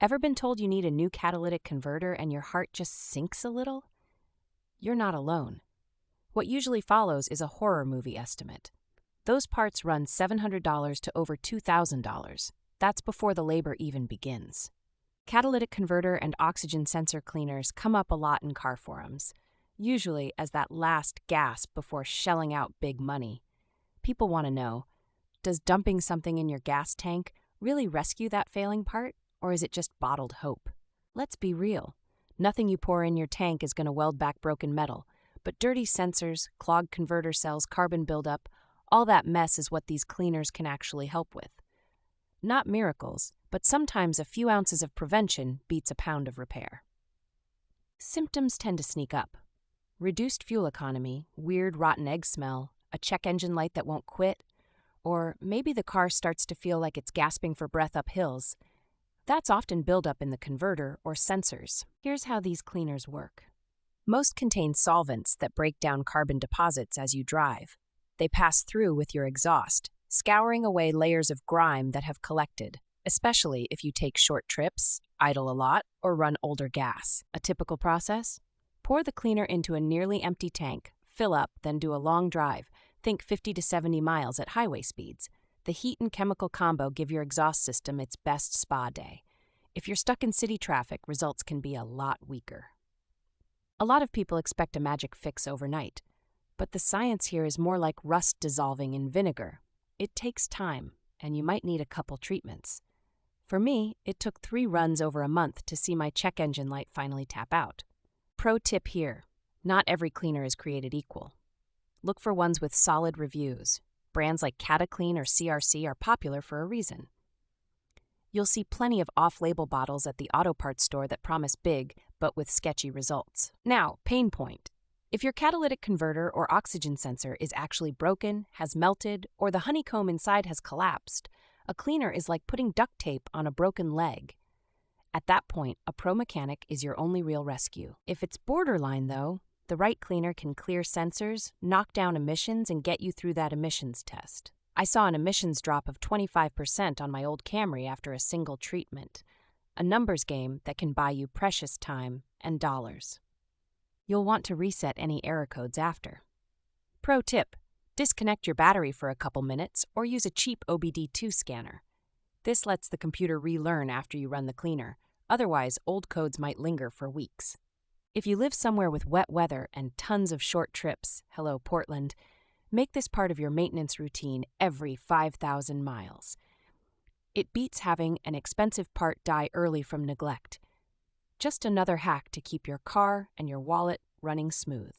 Ever been told you need a new catalytic converter and your heart just sinks a little? You're not alone. What usually follows is a horror movie estimate. Those parts run $700 to over $2,000. That's before the labor even begins. Catalytic converter and oxygen sensor cleaners come up a lot in car forums, usually as that last gasp before shelling out big money. People want to know, does dumping something in your gas tank really rescue that failing part, or is it just bottled hope? Let's be real. Nothing you pour in your tank is going to weld back broken metal, but dirty sensors, clogged converter cells, carbon buildup, all that mess is what these cleaners can actually help with. Not miracles, but sometimes a few ounces of prevention beats a pound of repair. Symptoms tend to sneak up. Reduced fuel economy, weird rotten egg smell, a check engine light that won't quit, or maybe the car starts to feel like it's gasping for breath up hills. That's often buildup in the converter or sensors. Here's how these cleaners work. Most contain solvents that break down carbon deposits as you drive. They pass through with your exhaust, scouring away layers of grime that have collected, especially if you take short trips, idle a lot, or run older gas. A typical process? Pour the cleaner into a nearly empty tank, fill up, then do a long drive. Think 50 to 70 miles at highway speeds. The heat and chemical combo give your exhaust system its best spa day. If you're stuck in city traffic, results can be a lot weaker. A lot of people expect a magic fix overnight, but the science here is more like rust dissolving in vinegar. It takes time, and you might need a couple treatments. For me, it took 3 runs over a month to see my check engine light finally tap out. Pro tip here, not every cleaner is created equal. Look for ones with solid reviews. Brands like Catalytic or CRC are popular for a reason. You'll see plenty of off-label bottles at the auto parts store that promise big, but with sketchy results. Now, pain point. If your catalytic converter or oxygen sensor is actually broken, has melted, or the honeycomb inside has collapsed, a cleaner is like putting duct tape on a broken leg. At that point, a pro mechanic is your only real rescue. If it's borderline, though, the right cleaner can clear sensors, knock down emissions, and get you through that emissions test. I saw an emissions drop of 25% on my old Camry after a single treatment, a numbers game that can buy you precious time and dollars. You'll want to reset any error codes after. Pro tip, disconnect your battery for a couple minutes or use a cheap OBD2 scanner. This lets the computer relearn after you run the cleaner, otherwise old codes might linger for weeks. If you live somewhere with wet weather and tons of short trips, hello Portland, make this part of your maintenance routine every 5,000 miles. It beats having an expensive part die early from neglect. Just another hack to keep your car and your wallet running smooth.